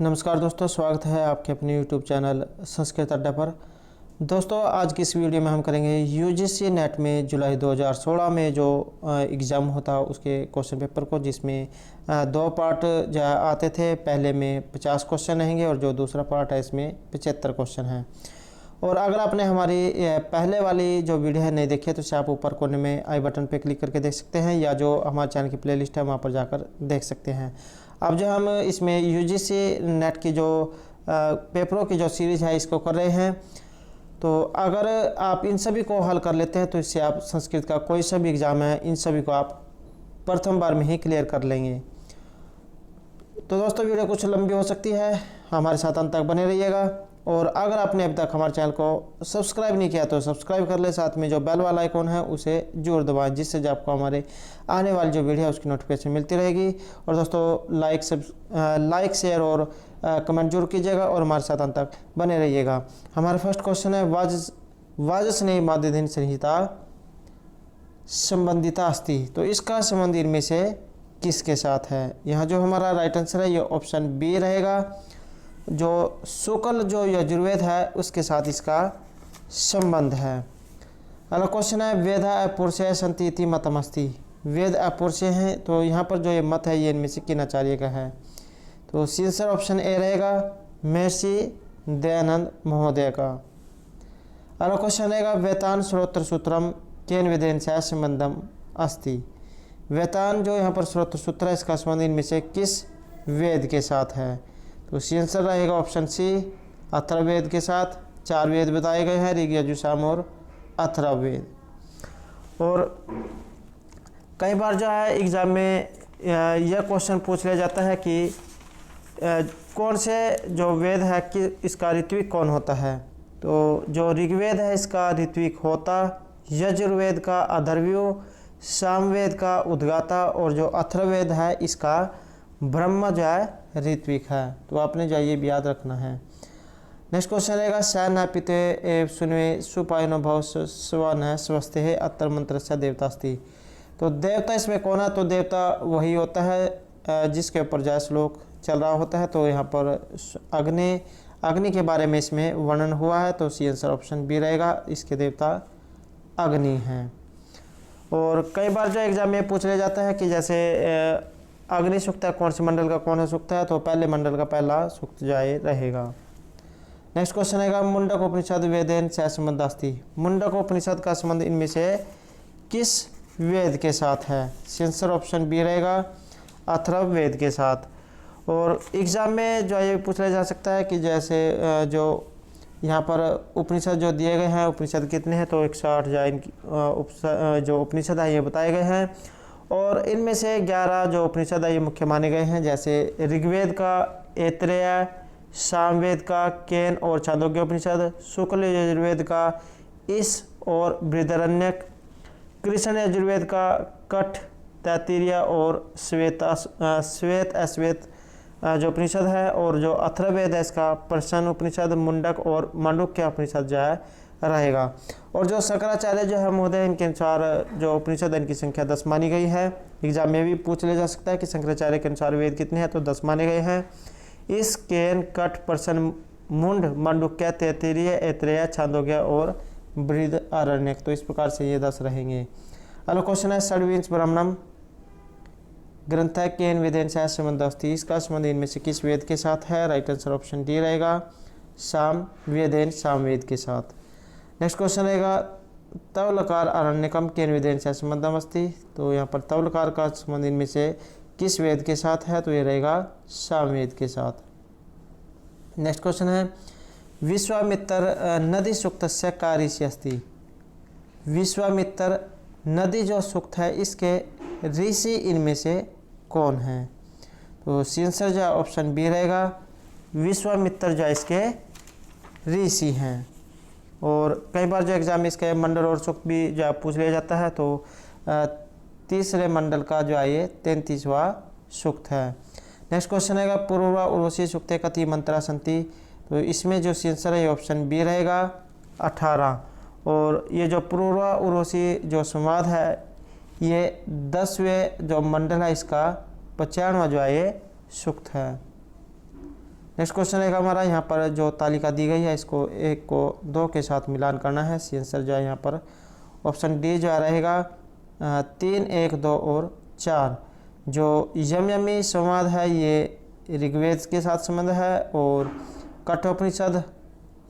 नमस्कार दोस्तों, स्वागत है आपके अपने YouTube चैनल संस्कृत अड्डा पर। दोस्तों, आज की इस वीडियो में हम करेंगे यूजीसी नेट में जुलाई 2016 में जो एग्ज़ाम होता है उसके क्वेश्चन पेपर को, जिसमें दो पार्ट जो आते थे। पहले में 50 क्वेश्चन रहेंगे और जो दूसरा पार्ट है इसमें 75 क्वेश्चन हैं। और अगर आपने हमारी पहले वाली जो वीडियो है नहीं देखी है तो इसे आप ऊपर कोने में आई बटन पर क्लिक करके देख सकते हैं, या जो हमारे चैनल की प्लेलिस्ट है वहाँ पर जाकर देख सकते हैं। अब जो हम इसमें यूजीसी नेट की जो पेपरों की जो सीरीज़ है इसको कर रहे हैं, तो अगर आप इन सभी को हल कर लेते हैं तो इससे आप संस्कृत का कोई सा भी एग्ज़ाम है इन सभी को आप प्रथम बार में ही क्लियर कर लेंगे। तो दोस्तों, वीडियो कुछ लंबी हो सकती है, हमारे साथ अंत तक बने रहिएगा। और अगर आपने अभी तक हमारे चैनल को सब्सक्राइब नहीं किया तो सब्सक्राइब कर ले, साथ में जो बेल वाला आइकॉन है उसे जरूर दबाएं, जिससे जो आपको हमारे आने वाली जो वीडियो है उसकी नोटिफिकेशन मिलती रहेगी। और दोस्तों, लाइक शेयर और कमेंट जरूर कीजिएगा और हमारे साथ अंत तक बने रहिएगा। हमारा फर्स्ट क्वेश्चन है, वाजस्नेयी माध्यदिन संहिता संबंधिता अस्ति। तो इसका संबंध इनमें से किसके साथ है? यहाँ जो हमारा राइट आंसर है ये ऑप्शन बी रहेगा। जो शुक्ल जो यजुर्वेद है उसके साथ इसका संबंध है। अगला क्वेश्चन है, वेद अपुरुषे सन्ति इति मतमस्ति। वेद अपुरुषे हैं, तो यहाँ पर जो ये मत है ये इनमें से किन आचार्य का है? तो आंसर ऑप्शन ए रहेगा, महर्षि दयानंद महोदय का। अगला क्वेश्चन रहेगा, वेतान श्रोत्र सूत्रम केन वेदेन से संबंधम अस्ति। वेतान जो यहाँ पर श्रोत्र सूत्र है इसका संबंध इनमें से किस वेद के साथ है? तो आंसर रहेगा ऑप्शन सी, अथर्ववेद के साथ। 4 वेद बताए गए हैं, ऋग यजुः साम और अथर्ववेद। और कई बार जो है एग्ज़ाम में यह क्वेश्चन पूछ लिया जाता है कि कौन से जो वेद है कि इसका ऋत्विक कौन होता है? तो जो ऋग्वेद है इसका ऋत्विक होता, यजुर्वेद का अथर्वयो, सामवेद का उद्गाता और जो अथर्ववेद है इसका ब्रह्म जो है ऋत्विक है। तो आपने जो ये भी याद रखना है। नेक्स्ट क्वेश्चन रहेगा, सैन पिते एव सुनवे सुपायनो भव स्वन है स्वस्थ है अत्र मंत्र से देवतास्ति। तो देवता इसमें कौन है? तो देवता वही होता है जिसके ऊपर जो श्लोक चल रहा होता है। तो यहाँ पर अग्नि के बारे में इसमें वर्णन हुआ है, तो सी आंसर ऑप्शन बी रहेगा, इसके देवता अग्नि हैं। और कई बार जो एग्जाम में पूछ लिया जाता है कि जैसे अग्नि सूक्त है, कौन से मंडल का कौन सा सूक्त है? तो पहले मंडल का पहला सूक्त जाए रहेगा। नेक्स्ट क्वेश्चन रहेगा, मुंडक उपनिषद वेदेन से संबंध अस्ति। मुंडक उपनिषद का संबंध इनमें से किस वेद के साथ है? आंसर ऑप्शन बी रहेगा, अथर्ववेद के साथ। और एग्जाम में जो ये पूछ लिया जा सकता है कि जैसे जो यहाँ पर उपनिषद जो दिए गए हैं, उपनिषद कितने हैं? तो 108 जो उपनिषद है ये बताए गए हैं। और इनमें से 11 जो उपनिषद है ये मुख्य माने गए हैं, जैसे ऋग्वेद का ऐतरेय, सामवेद का केन और छांदोग्य उपनिषद, शुक्ल यजुर्वेद का इस और बृहदारण्यक, कृष्ण यजुर्वेद का कठ, तैत्तिरीय और श्वेत अश्वेत जो उपनिषद है, और जो अथर्ववेद है इसका प्रश्न उपनिषद, मुंडक और मांडुक्य उपनिषद जो है रहेगा। और जो शंकराचार्य जो है महोदय, इनके अनुसार जो उपनिषद इनकी संख्या 10 मानी गई है। एग्जाम में भी पूछ लिया जा सकता है कि शंकराचार्य के अनुसार वेद कितने हैं? तो 10 माने गए हैं। इस केन कठ प्रश्न मुंड मांडुक्य तैत्तिरीय ऐतरेय छांदोग्य और बृहदारण्यक। तो इस प्रकार से ये 10 रहेंगे। अगला क्वेश्चन है, षड्विंश ब्राह्मणम ग्रंथ केन वेदेन से संबंध अस्ति। इसका संबंध इनमें से किस वेद के साथ है? राइट आंसर ऑप्शन डी रहेगा, साम वेदेन सामवेद के साथ। नेक्स्ट क्वेश्चन रहेगा, तवलकार अरण्यकम केन वेदेन से संबंधम अस्ति। तो यहाँ पर तवलकार का संबंध इनमें से किस वेद के साथ है? तो ये रहेगा सामवेद के साथ। नेक्स्ट क्वेश्चन है, विश्वामित्र नदी सूक्तस्य का ऋषि अस्ति। विश्वामित्र नदी जो सूक्त है इसके ऋषि इनमें से कौन है? तो आंसर जो ऑप्शन बी रहेगा, विश्वामित्र जो इसके ऋषि हैं। और कई बार जो एग्जाम में इसके मंडल और सूक्त भी जो पूछ लिया जाता है, तो तीसरे मंडल का जो है ये 33वां सूक्त है। नेक्स्ट क्वेश्चन है, पूर्वा उर्वशी सूक्ते कति मंत्रा संति। तो इसमें जो आंसर है ऑप्शन बी रहेगा, 18। और ये जो पूर्वा उर्वशी जो संवाद है ये 10वें जो मंडल है इसका 95वां जो है ये सूक्त है। नेक्स्ट क्वेश्चन रहेगा हमारा, यहाँ पर जो तालिका दी गई है इसको 1 को 2 के साथ मिलान करना है। सी आंसर जो है यहाँ पर ऑप्शन डी जो रहेगा 3, 1, 2 और 4। जो यमयमी संवाद है ये ऋग्वेद के साथ संबंध है, और कठोपनिषद,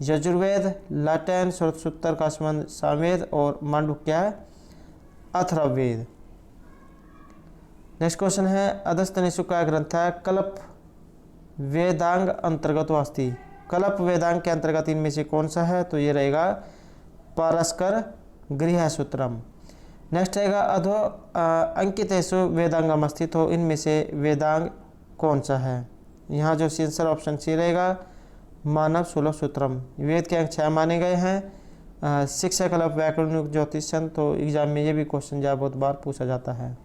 यजुर्वेद, लाटेन, सूत्र का संबंध सामवेद, और मांडुक्य है अथर्ववेद। नेक्स्ट क्वेश्चन है, अगस्त्यनिषु का ग्रंथ है कल्प वेदांग अंतर्गत वास्ती। कल्प वेदांग के अंतर्गत इनमें से कौन सा है? तो ये रहेगा पारस्कर गृहसूत्रम। नेक्स्ट रहेगा अधो अंकितेषु वेदांगम अस्ति। तो इनमें से वेदांग कौन सा है? यहाँ जो आंसर ऑप्शन सी रहेगा मानव सुलभ सूत्रम। वेद के अंक 6 माने गए हैं। शिक्षा कल्प व्याकरण ज्योतिषन। तो एग्जाम में ये भी क्वेश्चन जो बहुत बार पूछा जाता है।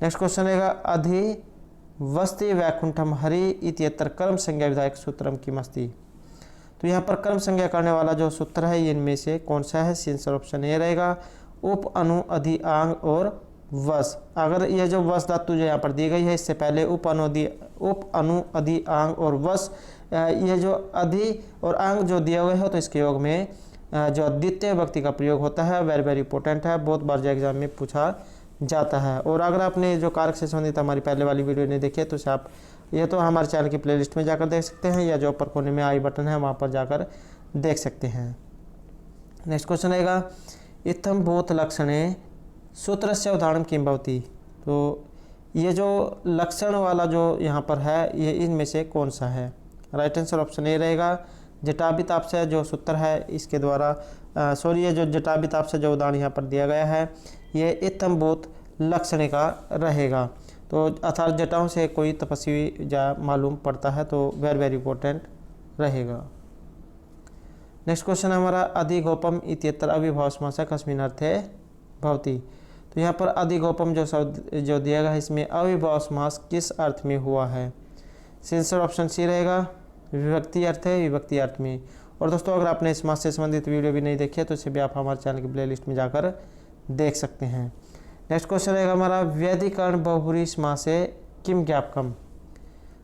नेक्स्ट क्वेश्चन रहेगा अधि वस्ति वैकुंठम हरि इत्यत्र कर्म संज्ञा विधायक सूत्रम की मस्ती। तो यहाँ पर कर्म संज्ञा करने वाला जो सूत्र है इनमें से कौन सा है? आंसर ऑप्शन ए रहेगा उप अनु अधि आंग और वस। अगर ये जो वस धातु जो यहाँ पर दी गई है इससे पहले उप अनु अधि आंग और वस, ये जो अधि और आंग जो दिया हुआ है तो इसके योग में जो द्वितीय व्यक्ति का प्रयोग होता है वेरी वेरी इंपॉर्टेंट है, बहुत बार जो एग्जाम में पूछा जाता है। और अगर आपने जो कारक से संबंधित हमारी पहले वाली वीडियो नहीं देखी है तो आप ये तो हमारे चैनल की प्लेलिस्ट में जाकर देख सकते हैं, या जो ऊपर कोने में आई बटन है वहाँ पर जाकर देख सकते हैं। नेक्स्ट क्वेश्चन रहेगा इत्थम भूत लक्षणे सूत्र से उदाहरण किम भवति। तो ये जो लक्षण वाला जो यहाँ पर है ये इनमें से कौन सा है? राइट आंसर ऑप्शन ए रहेगा जटाभिताप से जो सूत्र है इसके द्वारा ये जो जटाभिताप से जो उदाहरण यहाँ पर दिया गया है ये इत्थम भूत लक्षण का रहेगा। तो अर्थात जटाओं से कोई तपस्वी जा मालूम पड़ता है, तो वेरी वेरी इंपॉर्टेंट रहेगा। नेक्स्ट क्वेश्चन है हमारा अधिगोपम इत्यत्र अविभाव समासः कस्मिन् अर्थे भवति। तो यहाँ पर अधिगोपम जो शब्द जो दिया गया है इसमें अविभाव समास किस अर्थ में हुआ है? आंसर ऑप्शन सी रहेगा विभक्ति अर्थ है, विभक्ति अर्थ में। और दोस्तों अगर आपने समास से संबंधित वीडियो भी नहीं देखी है तो इसे भी आप हमारे चैनल की प्लेलिस्ट में जाकर देख सकते हैं। नेक्स्ट क्वेश्चन रहेगा हमारा व्यधिकरण बहुब्रीहि समासे किम ज्ञापकम।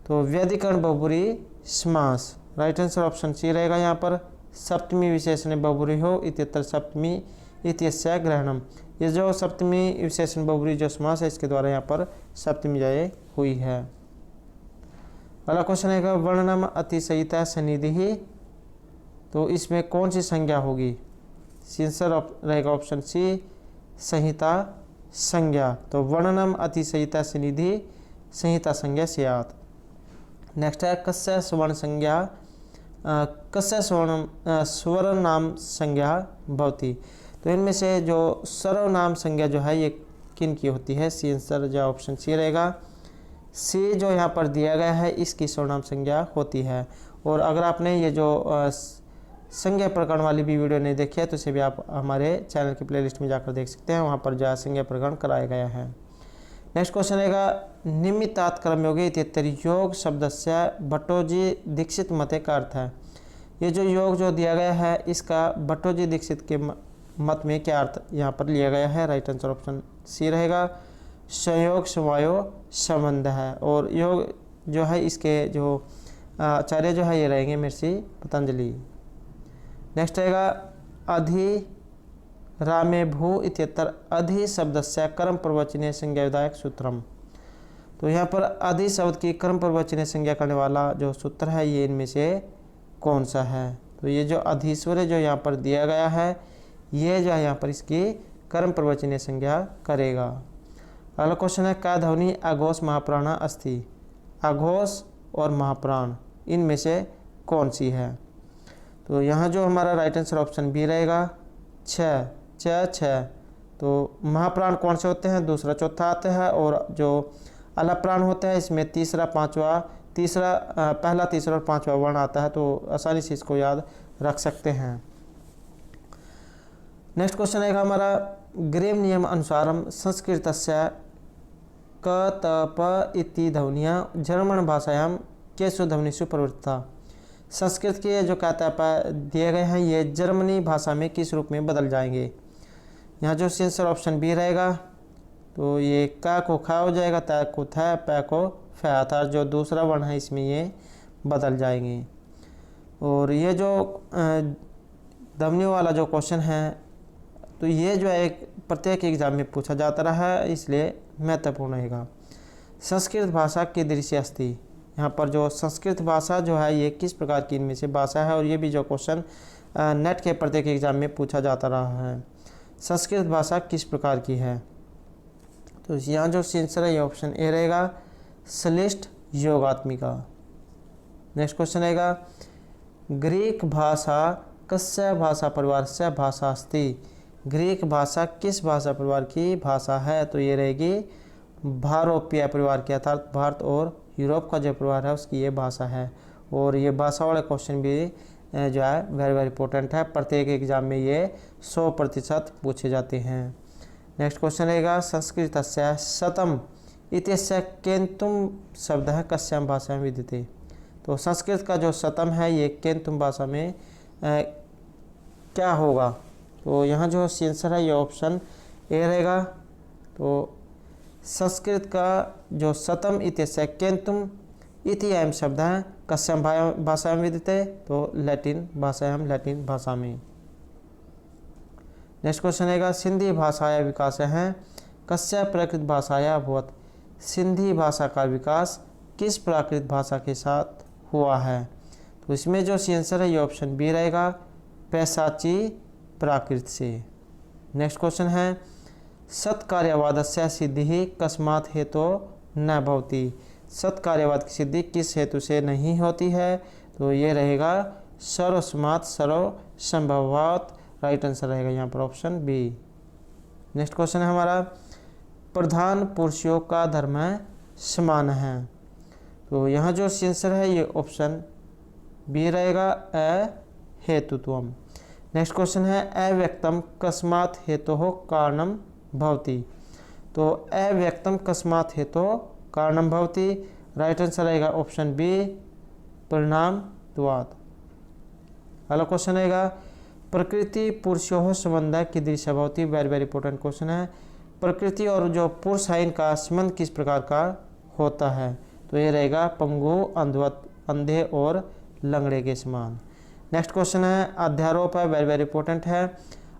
तो व्यधिकरण बहुब्रीहि समास राइट आंसर ऑप्शन सी रहेगा यहाँ पर सप्तमी विशेषण बहुब्रीहि हो इत्यत्र सप्तमी इत्यस्य ग्रहणम। ये जो सप्तमी विशेषण बहुब्रीहि जो समास है इसके द्वारा यहाँ पर सप्तमी जय हुई है। अगला क्वेश्चन रहेगा वर्णनम अतिशयिता सन्निधि। तो इसमें कौन सी संज्ञा होगी? आंसर रहेगा ऑप्शन सी संहिता संज्ञा। तो वर्णनम अतिशयिता सन्निधि संहिता संज्ञा स्यात्। नेक्स्ट है कस्य स्वर्ण संज्ञा कस्य स्वर्ण नाम संज्ञा भवति। तो इनमें से जो सर्वनाम संज्ञा जो है ये किन की होती है? सी आंसर जो ऑप्शन सी रहेगा सी जो यहाँ पर दिया गया है इसकी सर्वनाम संज्ञा होती है। और अगर आपने ये जो संज्ञा प्रकरण वाली भी वीडियो नहीं देखी है तो इसे भी आप हमारे चैनल की प्लेलिस्ट में जाकर देख सकते हैं, वहाँ पर जो संज्ञा प्रकरण कराया गया है। नेक्स्ट क्वेश्चन रहेगा निमित्तात् कर्मयोगी इत्यत्र योग शब्दस्य भट्टोजी दीक्षित मते का अर्थ है। ये जो योग जो दिया गया है इसका भट्टोजी दीक्षित के मत में क्या अर्थ यहाँ पर लिया गया है? राइट आंसर ऑप्शन सी रहेगा संयोग समवायो संबंध है। और योग जो है इसके जो आचार्य जो है ये रहेंगे महर्षि पतंजलि। नेक्स्ट रहेगा अधि रामे भू इत्यत्र अधि शब्दस्य कर्म प्रवचनीय संज्ञा विधायक सूत्रम। तो यहाँ पर अधि शब्द की कर्म प्रवचनीय संज्ञा करने वाला जो सूत्र है ये इनमें से कौन सा है? तो ये जो अधीश्वर जो यहाँ पर दिया गया है ये जो है यहाँ पर इसकी कर्म प्रवचनीय संज्ञा करेगा। अगला क्वेश्चन है का ध्वनि अघोष महाप्राण अस्ति। अघोष और महाप्राण इनमें से कौन सी है? तो यहाँ जो हमारा राइट आंसर ऑप्शन बी रहेगा 6। तो महाप्राण कौन से होते हैं? दूसरा चौथा आता है। और जो अलप्राण होते हैं इसमें पहला तीसरा और पांचवा वर्ण आता है, तो आसानी से इसको याद रख सकते हैं। नेक्स्ट क्वेश्चन रहेगा हमारा ग्रेम नियम अनुसारम संस्कृतस्य क त प इति ध्वनिया जर्मन भाषायाम केषु ध्वनिषु प्रवृत्ता। संस्कृत के जो क त प दिए गए हैं ये जर्मनी भाषा में किस रूप में बदल जाएंगे? यहाँ जो आंसर ऑप्शन बी रहेगा तो ये क को ख हो जाएगा, त को थ, प को फ, अर्थात जो दूसरा वर्ण है इसमें ये बदल जाएंगे। और ये जो ध्वनियों वाला जो क्वेश्चन है, तो ये जो है एक प्रत्येक एग्जाम में पूछा जाता रहा है, इसलिए महत्वपूर्ण रहेगा। संस्कृत भाषा कीदृशी अस्ति, यहाँ पर जो संस्कृत भाषा जो है ये किस प्रकार की इनमें से भाषा है, और ये भी जो क्वेश्चन नेट के प्रत्येक एग्जाम में पूछा जाता रहा है। संस्कृत भाषा किस प्रकार की है, तो यहाँ जो आंसर है ये ऑप्शन ए रहेगा, श्लिष्ट योगात्मिका। नेक्स्ट क्वेश्चन रहेगा, ग्रीक भाषा कस्य भाषा परिवार से भाषा अस्ति, ग्रीक भाषा किस भाषा परिवार की भाषा है, तो ये रहेगी भारोपीय परिवार की, अर्थात भारत और यूरोप का जो परिवार है उसकी ये भाषा है। और ये भाषा वाले क्वेश्चन भी जो है वेरी वेरी इंपॉर्टेंट है, प्रत्येक एग्जाम में ये 100% पूछे जाते हैं। नेक्स्ट क्वेश्चन रहेगा, संस्कृतस्य शतम इत्यस्य केन्तुम शब्दः कस्यां भाषायां विद्यते, तो संस्कृत का जो शतम है ये केन्तुम भाषा में क्या होगा, तो यहाँ जो आंसर है ये ऑप्शन ए रहेगा। तो संस्कृत का जो शतम इत्यस्य केन्तुम इति अयं शब्द है कस्यां भाषायां विद्यते, तो लैटिन भाषायां, लैटिन भाषा में। नेक्स्ट क्वेश्चन रहेगा, सिंधी भाषाया विकास है कस्या प्राकृत भाषाया अभवत्, सिंधी भाषा का विकास किस प्राकृत भाषा के साथ हुआ है, तो इसमें जो आंसर है ये ऑप्शन बी रहेगा, पैसाची प्राकृत से। नेक्स्ट क्वेश्चन है, सत्कार्यवादस्य सिद्धि कस्मात् हेतु न भवति, सत्कार्यवाद की सिद्धि किस हेतु से नहीं होती है, तो ये रहेगा सर्वस्मात् सर्वसंभवात्, राइट आंसर रहेगा यहाँ पर ऑप्शन बी। नेक्स्ट क्वेश्चन है हमारा, प्रधान पुरुषों का धर्म समान है, तो यहाँ जो आंसर है ये ऑप्शन बी रहेगा, अहेतुत्वम। नेक्स्ट क्वेश्चन है, अव्यक्तम कस्मात् हेतोः कारणम भवति, तो अव्यक्तम कस्मात् हेतोः कारणम भवति, राइट आंसर रहेगा ऑप्शन बी, परिणामत्वात्। अगला क्वेश्चन रहेगा, प्रकृति पुरुषोः संबंध कीदृशः भवति, वेरी वेरी इंपॉर्टेंट क्वेश्चन है, प्रकृति और जो पुरुष है इनका संबंध किस प्रकार का होता है, तो ये रहेगा पंगु, अंधे और लंगड़े के समान। नेक्स्ट क्वेश्चन है, अध्यारोप है, वेरी वेरी इंपॉर्टेंट है,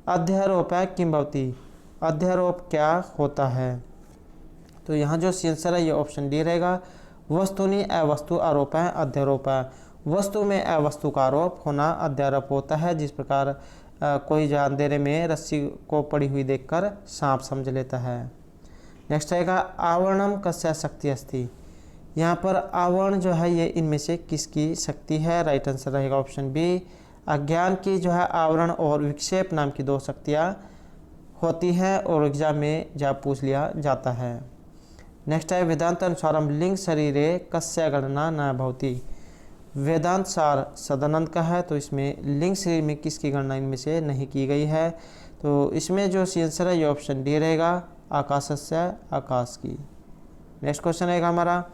अध्यारोप है किम भवति, अध्यारोप क्या होता है, तो यहाँ जो आंसर है ये ऑप्शन डी रहेगा, वस्तुनि अवस्तु आरोप है अध्यारोप है, वस्तु में अवस्तु का आरोप होना अध्यारोप होता है, जिस प्रकार कोई जो अंधेरे में रस्सी को पड़ी हुई देखकर सांप समझ लेता है। नेक्स्ट रहेगा, आवरणम कस्या शक्ति अस्ति, यहाँ पर आवरण जो है ये इनमें से किसकी शक्ति है, राइट आंसर रहेगा ऑप्शन बी, अज्ञान की जो है आवरण और विक्षेप नाम की दो शक्तियाँ होती हैं, और एग्जाम में जब पूछ लिया जाता है। नेक्स्ट है, वेदांत अनुसारम लिंग शरीरे कस्या गणना न भवति, वेदांत सार सदानंद का है, तो इसमें लिंग शरीर में किसकी गणना इनमें से नहीं की गई है, तो इसमें जो आंसर है ये ऑप्शन डी रहेगा, आकाशस्य, आकाश की। नेक्स्ट क्वेश्चन रहेगा हमारा,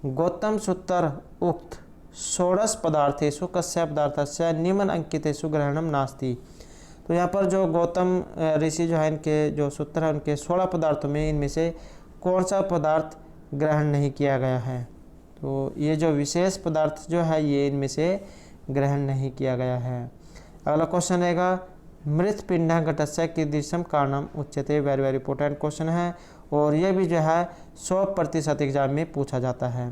गौतम सूत्र उक्त षोडश पदार्थेषु कस्य पदार्थस्य निम्न अंकितेषु ग्रहणम नास्ति, तो यहाँ पर जो गौतम ऋषि जो है इनके जो सूत्र है उनके 16 पदार्थों में इनमें से कौन सा पदार्थ ग्रहण नहीं किया गया है, तो ये जो विशेष पदार्थ जो है ये इनमें से ग्रहण नहीं किया गया है। अगला क्वेश्चन रहेगा, मृत पिंड घटस्य कीदृशम कारणम उच्यते, वेरी वेरी इंपॉर्टेंट क्वेश्चन है, और ये भी जो है 100% एग्जाम में पूछा जाता है।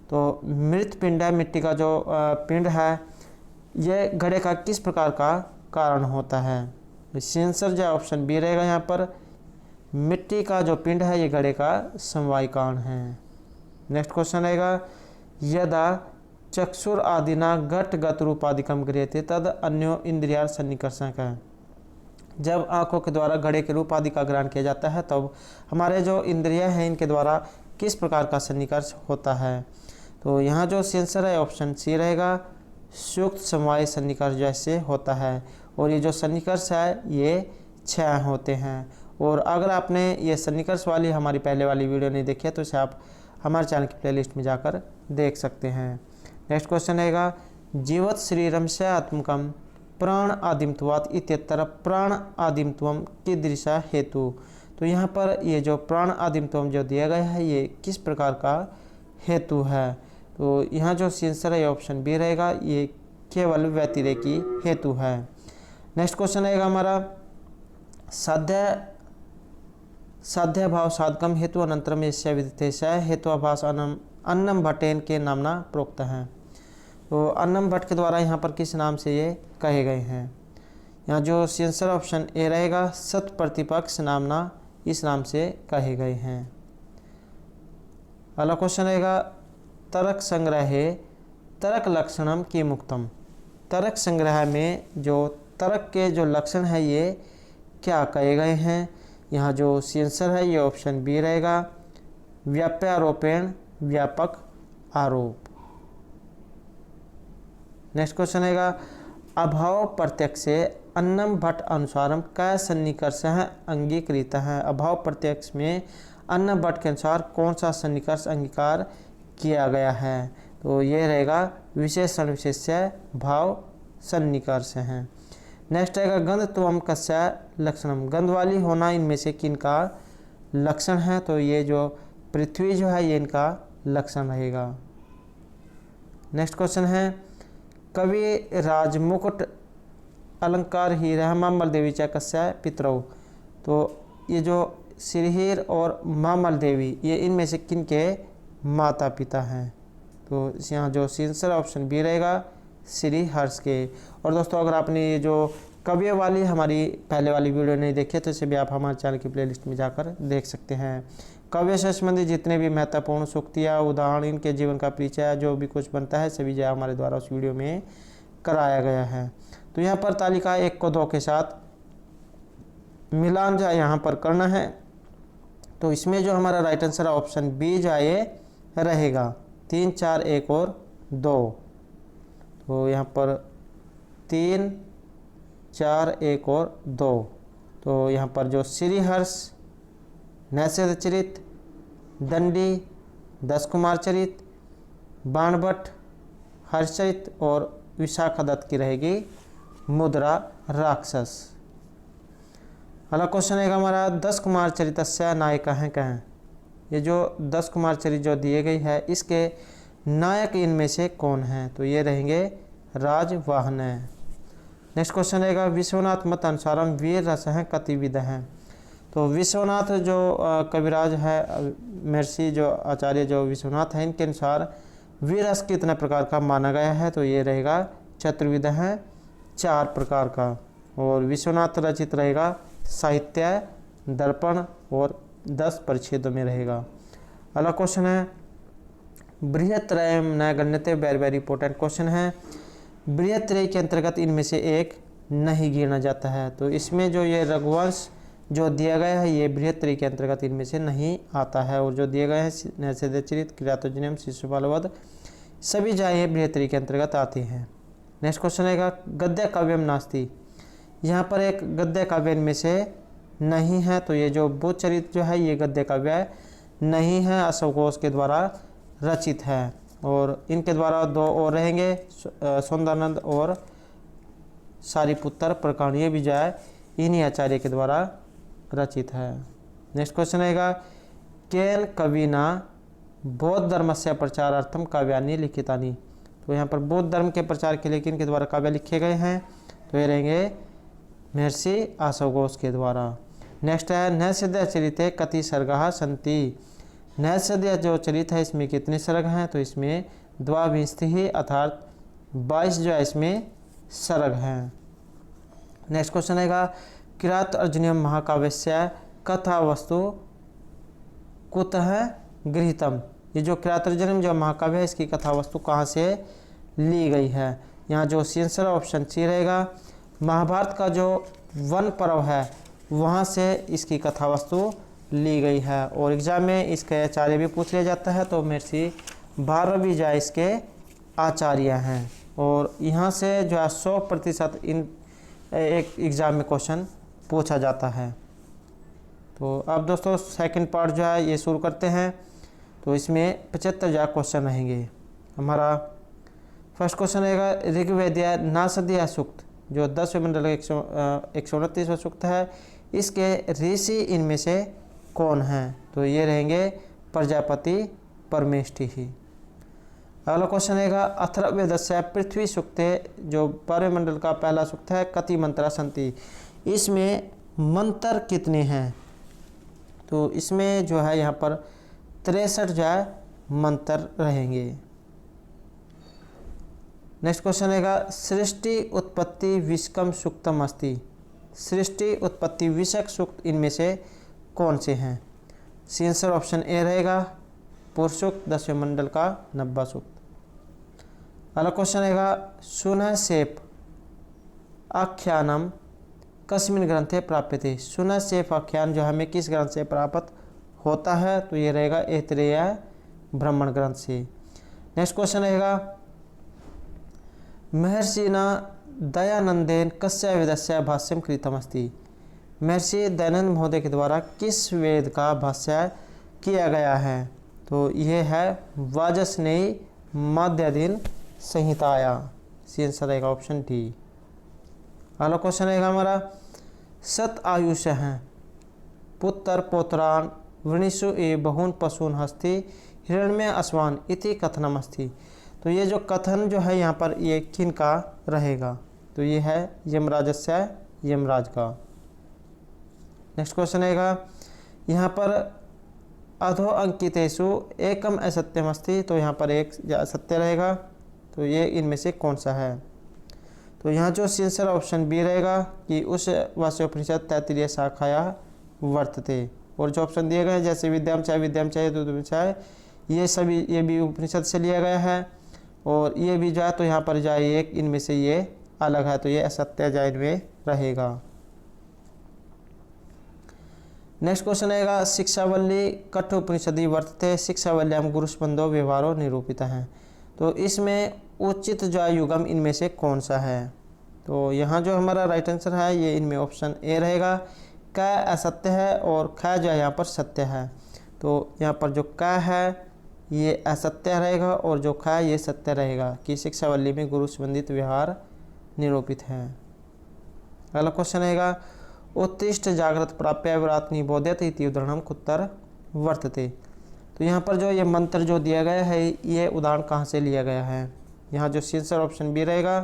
तो मृत पिंड है, मिट्टी का जो पिंड है ये घड़े का किस प्रकार का कारण होता है, आंसर जो ऑप्शन बी रहेगा, यहाँ पर मिट्टी का जो पिंड है ये घड़े का समवायी कारण है। नेक्स्ट क्वेश्चन रहेगा, यदा चक्षुर आदिना घटगत रूपादिकम गृह्यते तद अन्यो इंद्रियार सन्निकर्षक है, जब आंखों के द्वारा घड़े के रूप आदि का ग्रहण किया जाता है तब हमारे जो इंद्रियां हैं इनके द्वारा किस प्रकार का सन्निकर्ष होता है, तो यहाँ जो आंसर है ऑप्शन सी रहेगा, सूक्त समवाय सन्निकर्ष जैसे होता है, और ये जो सन्निकर्ष है ये 6 होते हैं, और अगर आपने ये सन्निकर्ष वाली हमारी पहले वाली वीडियो नहीं देखी है तो इसे आप हमारे चैनल की प्लेलिस्ट में जाकर देख सकते हैं। नेक्स्ट क्वेश्चन रहेगा, जीवत शरीरम से आत्मकम प्राण आदिमत्वात् इत्यत्र प्राण आदिमत्वम कीदृशा हेतु, तो यहाँ पर ये जो प्राण आदिमत्वम जो दिया गया है ये किस प्रकार का हेतु है, तो यहाँ जो आंसर है ये ऑप्शन बी रहेगा, ये केवल व्यतिरेकी हेतु है। नेक्स्ट क्वेश्चन रहेगा हमारा साध्य भाव साधकम हेतु अनंतरम यस्य विदितेशः हेत्वाभास अन्नम भट्टेन के नामना प्रोक्त हैं। तो अन्नम भट्ट के द्वारा यहाँ पर किस नाम से ये कहे गए हैं। यहाँ जो आंसर ऑप्शन ए रहेगा, सत प्रतिपक्ष नामना इस नाम से कहे गए हैं। अगला क्वेश्चन रहेगा तर्क संग्रहे तर्क लक्षणम की मुक्तम। तर्क संग्रह में जो तर्क के जो लक्षण है ये क्या कहे गए हैं। यहाँ जो आंसर है ये ऑप्शन बी रहेगा, व्याप्यारोपेण व्यापक आरोप। नेक्स्ट क्वेश्चन रहेगा अभाव प्रत्यक्ष से अन्नम भट्ट अनुसारम क सन्निकर्ष अंगीकृत है। अभाव प्रत्यक्ष में अन्नम भट्ट के अनुसार कौन सा सन्निकर्ष अंगीकार किया गया है। तो ये रहेगा विशेषण विशेष्य भाव सन्निकर्ष है। नेक्स्ट रहेगा गंधत्वम कस्य लक्षणम। गंध वाली होना इनमें से किन का लक्षण है। तो ये जो पृथ्वी जो है ये इनका लक्षण रहेगा। नेक्स्ट क्वेश्चन है कवि राजमुकुट अलंकार ही मामल देवी च कस्य पितरौ। तो ये जो श्रीहीर और मामल देवी ये इनमें से किन के माता पिता हैं। तो यहाँ जो आंसर ऑप्शन बी रहेगा, श्री हर्ष के। और दोस्तों अगर आपने ये जो कवि वाली हमारी पहले वाली वीडियो नहीं देखी तो इसे भी आप हमारे चैनल की प्लेलिस्ट में जाकर देख सकते हैं। कवि से संबंधित जितने भी महत्वपूर्ण सूक्तियाँ उदाहरण इनके जीवन का परिचय जो भी कुछ बनता है सभी जो हमारे द्वारा उस वीडियो में कराया गया है। तो यहाँ पर तालिका 1 को 2 के साथ मिलान जो यहाँ पर करना है। तो इसमें जो हमारा राइट आंसर है ऑप्शन बी जो ये रहेगा, 3 4 1 और 2। तो यहाँ पर 3 4 1 और 2। तो यहाँ पर जो श्रीहर्ष, नैषध चरित, दंडी, 10 कुमार चरित, बाणभट्ट, हर्षचरित और विशाखा दत्त की रहेगी मुद्रा राक्षस। अगला क्वेश्चन है हमारा 10 कुमार चरितस्य नायिका हैं क्या हैं। ये जो 10 कुमार चरित जो दिए गई है इसके नायक इनमें से कौन हैं। तो ये रहेंगे राजवाहन। नेक्स्ट क्वेश्चन रहेगा विश्वनाथ मत अनुसारम वीर रस हैं कतिविध हैं। तो विश्वनाथ जो कविराज है महर्षि जो आचार्य जो विश्वनाथ हैं इनके अनुसार वीर रस कितने प्रकार का माना गया है। तो ये रहेगा चतुर्विध हैं, 4 प्रकार का। और विश्वनाथ रचित रहेगा साहित्य, दर्पण और 10 परिच्छेदों में रहेगा। अगला क्वेश्चन है बृहत्रय न गण्यते, वेरी वेरी इंपॉर्टेंट क्वेश्चन है। बृहत्रय के अंतर्गत इनमें से एक नहीं गिना जाता है। तो इसमें जो ये रघुवंश जो दिया गया है ये बृहत्रय के अंतर्गत इनमें से नहीं आता है। और जो दिए गए हैं नैषध चरित, किरातोजनियम, शिशुपाल वध सभी जो है बृहत्रय के अंतर्गत आते हैं। नेक्स्ट क्वेश्चन रहेगा गद्य काव्यम नास्ति। यहाँ पर एक गद्य काव्य इनमें से नहीं है। तो ये जो बुद्ध चरित जो है ये गद्य काव्य नहीं है, अशोक घोष के द्वारा रचित है। और इनके द्वारा 2 और रहेंगे, सौंदर्यानंद और सारिपुत्र प्रकरण, ये भी जो है इन्हीं आचार्य के द्वारा रचित है। नेक्स्ट क्वेश्चन रहेगा केन कविना बौद्ध धर्म से प्रचारार्थम काव्यानि लिखितानि। तो यहाँ पर बौद्ध धर्म के प्रचार के लिए किनके द्वारा काव्य लिखे गए हैं। तो ये रहेंगे महर्षि अशोक घोष के द्वारा। नेक्स्ट है नैषध चरिते कति सर्गः सन्ति। नैषध जो चरित है इसमें कितने सर्ग हैं। तो इसमें 22 अर्थात 22 जो है इसमें सर्ग हैं। नेक्स्ट क्वेश्चन रहेगा किरात अर्जुनियम महाकाव्यस्य कथा वस्तु कुतः गृहीतम। ये जो किरात अर्जुनियम जो महाकाव्य है इसकी कथा वस्तु कहाँ से ली गई है। यहाँ जो आंसर ऑप्शन सी रहेगा, महाभारत का जो वन पर्व है वहाँ से इसकी कथा वस्तु ली गई है। और एग्जाम में इसके आचार्य भी पूछ लिया जाता है। तो महर्षि भारवी जो है इसके आचार्य हैं। और यहाँ से जो है 100% इन एक एग्ज़ाम में क्वेश्चन पूछा जाता है। तो अब दोस्तों सेकंड पार्ट जो है ये शुरू करते हैं। तो इसमें 75 क्वेश्चन रहेंगे। हमारा फर्स्ट क्वेश्चन रहेगा ऋग्वेदीय नासदीय सूक्त जो 10वें मंडल 129वां सूक्त है, इसके ऋषि इनमें से कौन हैं। तो ये रहेंगे प्रजापति परमेष्टि ही। अगला क्वेश्चन रहेगा अथर्ववेदस्य पृथ्वी सूक्ते, जो वायुमंडल का पहला सूक्त है, कति मंत्रा संति, इसमें मंत्र कितने हैं? तो इसमें जो है यहाँ पर 63 जो है मंत्र रहेंगे। नेक्स्ट क्वेश्चन रहेगा सृष्टि उत्पत्ति विषकम सूक्तम अस्ति, सृष्टि उत्पत्ति विषक सूक्त इनमें से कौन से हैं? आंसर ऑप्शन ए रहेगा पुरुष सूक्त, 10वें मंडल का 90वां सूक्त। अगला क्वेश्चन रहेगा सुनः सेप आख्यानम कस्मिन् ग्रंथे प्राप्यते, सुनः सेप आख्यान जो हमें किस ग्रंथ से प्राप्त होता है? तो ये रहेगा ऐतरेय ब्राह्मण ग्रंथ से। नेक्स्ट क्वेश्चन रहेगा महर्षिना दयानंदेन कस्य वेदस्य भाष्यम कृतमस्ति, महर्षि दयानंद महोदय के द्वारा किस वेद का भाष्य किया गया है? तो यह है वाजस्नेयी माध्यादीन संहिताया, आंसर रहेगा ऑप्शन डी। अगला क्वेश्चन रहेगा हमारा सत आयुष हैं पुत्र पौत्रान वृणिषु ए बहून पशून हस्ति हिरण्य अश्वान इति कथनम अस्ति, तो ये जो कथन जो है यहाँ पर ये किन का रहेगा? तो ये है यमराजस्य, यमराज का। नेक्स्ट क्वेश्चन रहेगा यहाँ पर अधो अंकितेषु एकम असत्यम अस्ति, तो यहाँ पर एक असत्य रहेगा, तो ये इनमें से कौन सा है? तो यहाँ जो आंसर ऑप्शन बी रहेगा कि उस वास्योपनिषद तैत्तिरीय शाखाया वर्तते, और जो ऑप्शन दिए गए हैं जैसे विद्याम चाहे दुदुचाय, ये सभी ये भी उपनिषद से लिया गया है, और ये भी जाए तो यहाँ पर जाए एक इनमें से ये अलग है, तो ये असत्य जाए इनमें रहेगा। नेक्स्ट क्वेश्चन रहेगा शिक्षावल्ली कठोपनिषदि वर्तते शिक्षावल्याम गुरुस्पंदो व्यवहारो निरूपित है, तो इसमें उचित जो युगम इनमें से कौन सा है? तो यहाँ जो हमारा राइट आंसर है ये इनमें ऑप्शन ए रहेगा, क असत्य है और ख जो है यहाँ पर सत्य है, तो यहाँ पर जो क है ये असत्य रहेगा और जो ख ये सत्य रहेगा कि शिक्षावल्ली में गुरु संबंधित व्यवहार निरूपित है। अगला क्वेश्चन रहेगा उत्तिष्ठ जागृत प्राप्य विराट निबोध्यत इति उदाहरणम कुत्र वर्तते, तो यहाँ पर जो ये मंत्र जो दिया गया है ये उदाहरण कहाँ से लिया गया है? यहाँ जो आंसर ऑप्शन बी रहेगा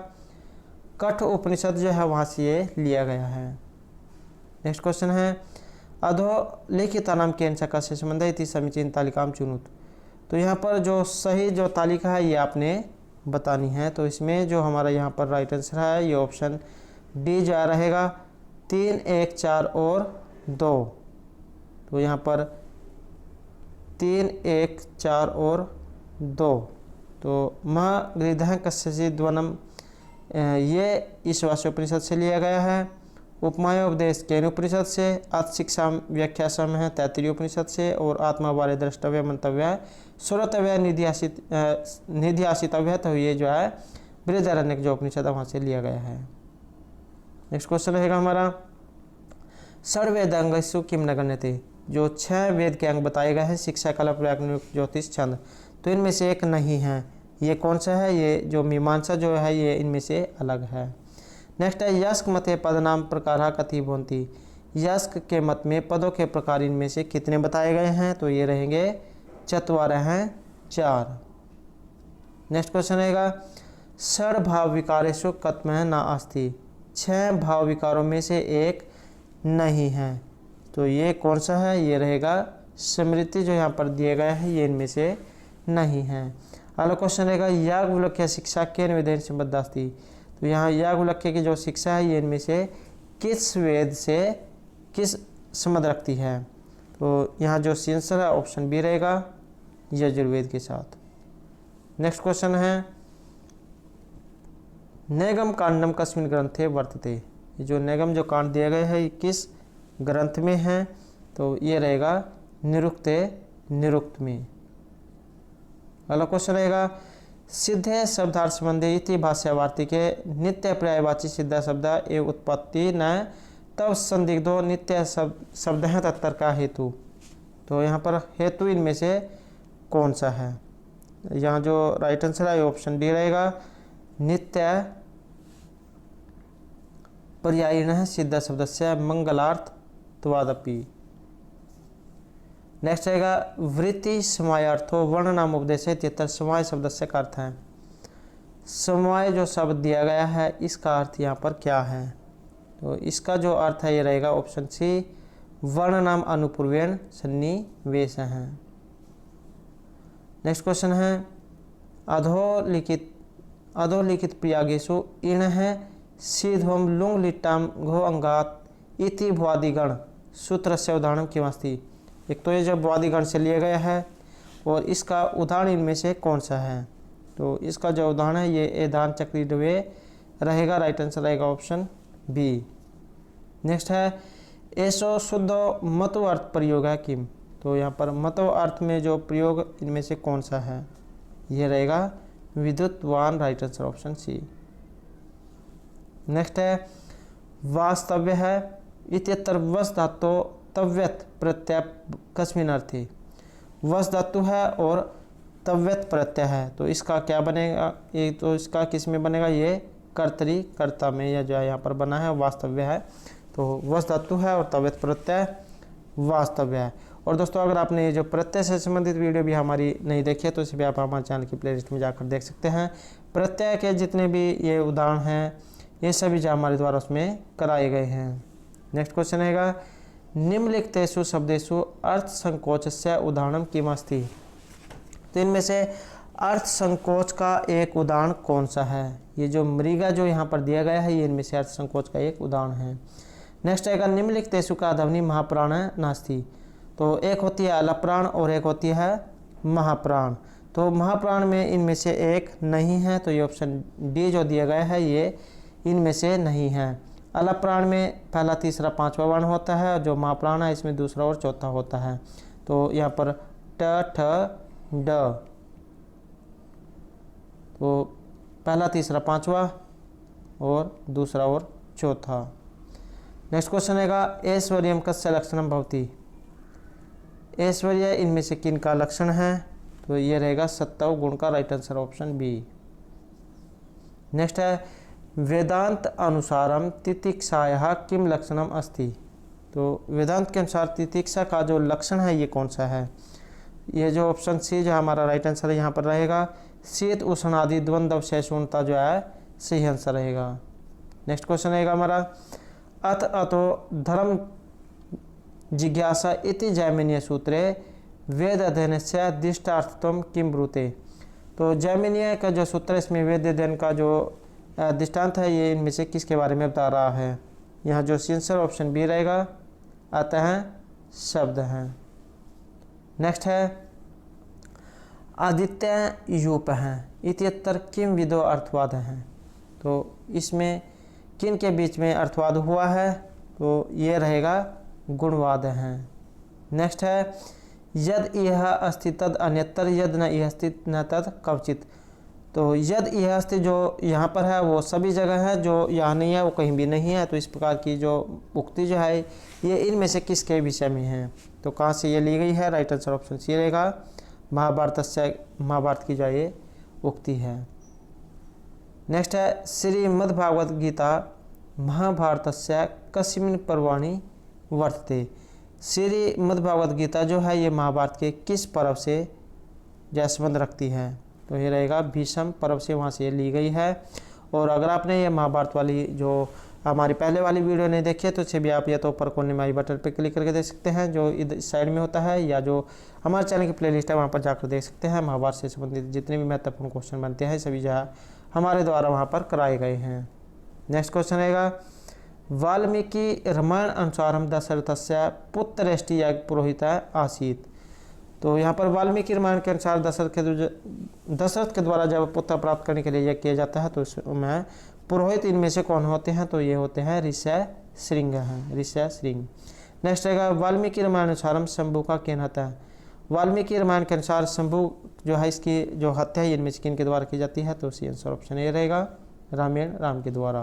कठ उपनिषद जो है वहाँ से ये लिया गया है। नेक्स्ट क्वेश्चन है अधो लिखिता नाम केन च कस्य संबंध इति समीचीन तालिकाम चुनुत, तो यहाँ पर जो सही जो तालिका है ये आपने बतानी है, तो इसमें जो हमारा यहाँ पर राइट आंसर है ये ऑप्शन डी जो रहेगा 3, 1, 4 और 2, तो यहाँ पर 3, 1, 4 और 2, तो महागृधः कस्यचिद् वनम ये इस वास्योपनिषद से लिया गया है, उपमायोपदेश केन उपनिषद से, अथ शिक्षा व्याख्या सम है तैत्तिरीय उपनिषद से, और आत्मा बारे द्रष्टव्य मंतव्य श्रोतव्य निध्यासितव्य, तो ये जो है बृहदारण्यक जो उपनिषद है वहाँ से लिया गया है। नेक्स्ट क्वेश्चन रहेगा हमारा षड्वेदांगसु किम न गण्यते, जो 6 वेद के अंग बताए गए हैं शिक्षा कला व्याकरण ज्योतिष छंद, तो इनमें से एक नहीं है, ये कौन सा है? ये जो मीमांसा जो है ये इनमें से अलग है। नेक्स्ट है यस्क मते पदनाम प्रकार कति भवन्ति, यस्क के मत में पदों के प्रकार इनमें से कितने बताए गए हैं? तो ये रहेंगे चत्वार हैं 4। नेक्स्ट क्वेश्चन रहेगा षड भाव विकारेषु कत्मः न अस्ति, 6 भाव विकारों में से एक नहीं है, तो ये कौन सा है? ये रहेगा स्मृति जो यहाँ पर दिए गए हैं ये इनमें से नहीं है। अगला क्वेश्चन रहेगा याज्ञवल्क्य शिक्षा केन वेदेन संबद्धा अस्ति, तो यहाँ याज्ञवल्क्य की जो शिक्षा है ये इनमें से किस वेद से किस संबंध रखती है? तो यहाँ जो आंसर है ऑप्शन बी रहेगा यजुर्वेद के साथ। नेक्स्ट क्वेश्चन है नैगम कांडम कस्मिन् ग्रंथे वर्तते, ये जो नैगम जो कांड दिया गया है किस ग्रंथ में है? तो ये रहेगा निरुक्ते निरुक्त में। अगला क्वेश्चन रहेगा सिद्धे शब्दार्थ संबंधी इति भाष्यवार्ती के नित्य पर्यायवाची सिद्ध शब्द एवं उत्पत्ति न तब संदिग्धो नित्य शब्द है तत्तर का हेतु, तो यहाँ पर हेतु इनमें से कौन सा है? यहाँ जो राइट आंसर है ऑप्शन डी रहेगा नित्य पर्यायिण सिद्ध शब्द से मंगलार्थ त्वादपि। नेक्स्ट रहेगा वृत्ति समयार्थो वर्ण नाम उपदेश इत्यत्र समय शब्द से का अर्थ है। समय जो शब्द दिया गया है इसका अर्थ यहाँ पर क्या है, तो इसका जो अर्थ है ये रहेगा ऑप्शन सी, वर्ण नाम अनुपूर्वेण सन्निवेश है। नेक्स्ट क्वेश्चन है अधोलिखित प्रयागेशु इन है सीध्वम लुंग लिट्टाम घो अंगात इति भ्वादिगण सूत्र से उदाहरण किमस्ति। एक तो ये जो भ्वादिगण से लिया गया है और इसका उदाहरण इनमें से कौन सा है, तो इसका जो उदाहरण है ये एदान चक्री डवे रहेगा, राइट आंसर रहेगा ऑप्शन बी। नेक्स्ट है ऐसो शुद्ध मतु अर्थ प्रयोग है किम, तो यहाँ पर मतु अर्थ में जो प्रयोग इनमें से कौन सा है, ये रहेगा विद्युतवान, right answer option C. Next है वास्तव्य है इत्यत्र वस धातु तव्यत प्रत्यय कस्मिन अर्थी। वस धातु है और तव्यत प्रत्यय है, तो इसका क्या बनेगा, एक तो इसका किस में बनेगा, ये कर्तरी कर्ता में, या जो यहाँ पर बना है वास्तव्य है, तो वस धातु है और तव्यत प्रत्यय वास्तव्य है। और दोस्तों अगर आपने ये जो प्रत्यय से संबंधित वीडियो भी हमारी नहीं देखी है तो इसे भी आप हमारे चैनल की प्लेलिस्ट में जाकर देख सकते हैं। प्रत्यय के जितने भी ये उदाहरण हैं ये सभी जो हमारे द्वारा उसमें कराए गए हैं। नेक्स्ट क्वेश्चन रहेगा निम्नलिखितेषु शब्देषु अर्थ संकोच से उदाहरण किमस्ति, तो इनमें से अर्थ संकोच का एक उदाहरण कौन सा है, ये जो मृगा जो यहाँ पर दिया गया है ये इनमें से अर्थ संकोच का एक उदाहरण है। नेक्स्ट रहेगा निम्नलिखितेषु का ध्वनि महाप्राण नास्ति, तो एक होती है अलप्राण और एक होती है महाप्राण, तो महाप्राण में इनमें से एक नहीं है, तो ये ऑप्शन डी जो दिया गया है ये इनमें से नहीं है। अलप्राण में पहला तीसरा पांचवा वर्ण होता है और जो महाप्राण है इसमें दूसरा और चौथा होता है, तो यहाँ पर ट ठ ड, तो पहला तीसरा पांचवा और दूसरा और चौथा। नेक्स्ट क्वेश्चन रहेगा ऐश्वर्यम कस्य लक्षणम भवति, ऐश्वर्य इनमें से किन का लक्षण है, तो ये रहेगा सत्तव गुण का, right answer option B. Next है वेदांत अनुसारम तितिक्षायाः किम लक्षणम अस्ति, तो वेदांत के अनुसार तितिक्षा का जो लक्षण है ये कौन सा है, ये जो ऑप्शन सी जो हमारा राइट आंसर है यहाँ पर रहेगा शीत उष्ण आदि द्वंद्व सहिष्णुता जो है सही आंसर रहेगा। नेक्स्ट क्वेश्चन रहेगा हमारा अत अतो धर्म जिज्ञासा इति जैमिनीय सूत्रे वेद अध्ययन से दृष्टार्थत्वम किम ब्रूते, तो जैमिनीय का जो सूत्र इसमें वेद अध्ययन का जो दृष्टांत है ये इनमें से किसके बारे में बता रहा है, यहाँ जो आंसर ऑप्शन बी रहेगा अतः शब्द है। नेक्स्ट है आदित्य यूप हैं इत्यत्र किम विदो अर्थवाद हैं, तो इसमें किन के बीच में अर्थवाद हुआ है, तो ये रहेगा गुणवाद हैं। नेक्स्ट है यद यह अस्ति तद अन्यत्र यद न यह अस्ति न तद कवचित, तो यद यह अस्ति जो यहाँ पर है वो सभी जगह है, जो यहाँ नहीं है वो कहीं भी नहीं है, तो इस प्रकार की जो उक्ति जो है ये इनमें से किसके विषय में है, तो कहाँ से ये ली गई है, राइट आंसर ऑप्शन सी रहेगा महाभारत की जो ये उक्ति है। नेक्स्ट है श्रीमद्भागवत गीता महाभारतस्य कस्मिन् पर्वाणि वर्तते, श्रीमद्भागवत गीता जो है ये महाभारत के किस पर्व से जो संबंध रखती है, तो ये रहेगा भीष्म पर्व से वहाँ से ली गई है। और अगर आपने ये महाभारत वाली जो हमारी पहले वाली वीडियो नहीं देखी है तो इसे भी आप या तो ऊपर कोने में आई बटन पर क्लिक करके देख सकते हैं जो इधर साइड में होता है, या जो हमारे चैनल की प्लेलिस्ट है वहाँ पर जाकर देख सकते हैं। महाभारत से संबंधित जितने भी महत्वपूर्ण क्वेश्चन बनते हैं सभी जो हमारे द्वारा वहाँ पर कराए गए हैं। नेक्स्ट क्वेश्चन रहेगा वाल्मीकि रामायण अनुसारम दशरथस्य पुत्रष्टि याग पुरोहित आसीत, तो यहाँ पर वाल्मीकि रामायण के अनुसार दशरथ के द्वारा जब पुत्र प्राप्त करने के लिए यज्ञ किया जाता है तो इसमें पुरोहित इनमें से कौन होते हैं, तो ये होते हैं ऋष्य श्रृंग हैं, ऋष्य श्रृंग। नेक्स्ट रहेगा वाल्मीकि रामायण अनुसारम शंभु का किन हत्या, वाल्मीकि रामायण के अनुसार शंभु जो है इसकी जो हत्या है इनमें से किन के द्वारा की जाती है, तो इसी आंसर ऑप्शन ए रहेगा रामायण राम के द्वारा।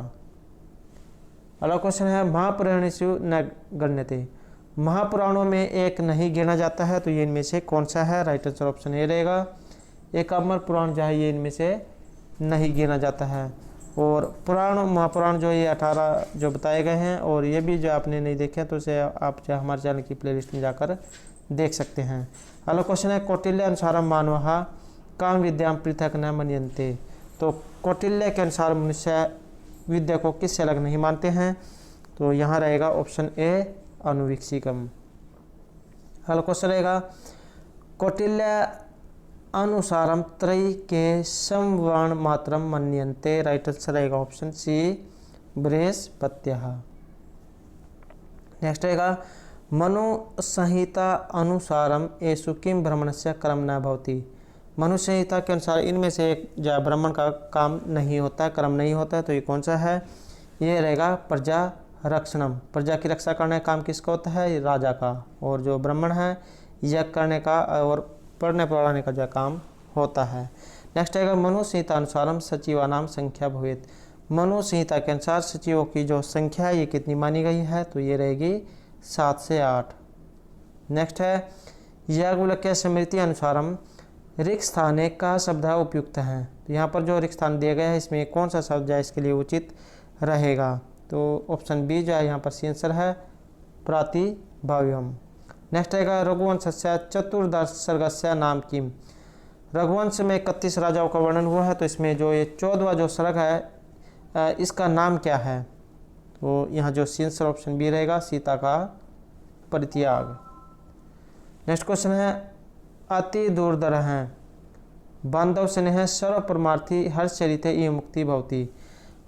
अगला क्वेश्चन है महापुराणेषु न गण्यते, महापुराणों में एक नहीं गिना जाता है, तो ये इनमें से कौन सा है, राइट आंसर ऑप्शन ए रहेगा एकाम्बर पुराण जो है ये इनमें से नहीं गिना जाता है। और पुराण महापुराण जो ये 18 जो बताए गए हैं और ये भी जो आपने नहीं देखे तो उसे आप जो हमारे चैनल की प्लेलिस्ट में जाकर देख सकते हैं। अगला क्वेश्चन है कौटिल्य अनुसार मानवः काम विद्याम पृथक न मन्यन्ते। तो कौटिल्य के अनुसार मनुष्य विद्या को किससे अलग नहीं मानते हैं? तो यहाँ रहेगा ऑप्शन ए अनुवीक्षिकम। अगला क्वेश्चन रहेगा कौटिल्य अनुसारम त्रयी के समवर्ण मात्रम मन्यन्ते। राइट आंसर रहेगा ऑप्शन सी बृहस्पत्यः। नेक्स्ट रहेगा मनु संहिता अनुसारम एषु किम भ्रमणस्य क्रम न भवति। मनु संहिता के अनुसार इनमें से एक जो भ्रमण का काम नहीं होता है, क्रम नहीं होता है, तो ये कौन सा है? ये रहेगा प्रजा रक्षणम। प्रजा की रक्षा करने का काम किसका होता है? राजा का। और जो ब्राह्मण है यज्ञ करने का और पढ़ने पढ़ाने का जो काम होता है। नेक्स्ट आएगा मनु संहिता अनुसारम सचिवानाम संख्या भवेत्। मनु संहिता के अनुसार सचिवों की जो संख्या है ये कितनी मानी गई है? तो ये रहेगी 7 से 8। नेक्स्ट है याज्ञवल्क्य स्मृति अनुसारम रिक्त स्थाने का शब्द उपयुक्त है। तो यहाँ पर जो रिक्त स्थान दिया गया है इसमें कौन सा शब्द है इसके लिए उचित रहेगा? तो ऑप्शन बी जो है यहाँ पर सी आंसर है प्रातिभाव्यम। नेक्स्ट आएगा रघुवंशस्य चतुर्दश सर्गस्य नाम किम। रघुवंश में 31 राजाओं का वर्णन हुआ है, तो इसमें जो ये 14वां जो सर्ग है इसका नाम क्या है? तो यहाँ जो सी आंसर ऑप्शन बी रहेगा सीता का परित्याग। नेक्स्ट क्वेश्चन है अति दुर्धर हैं बांधव स्नेह सर्व परमार्थी हर्षचरिते ये मुक्ति भवती।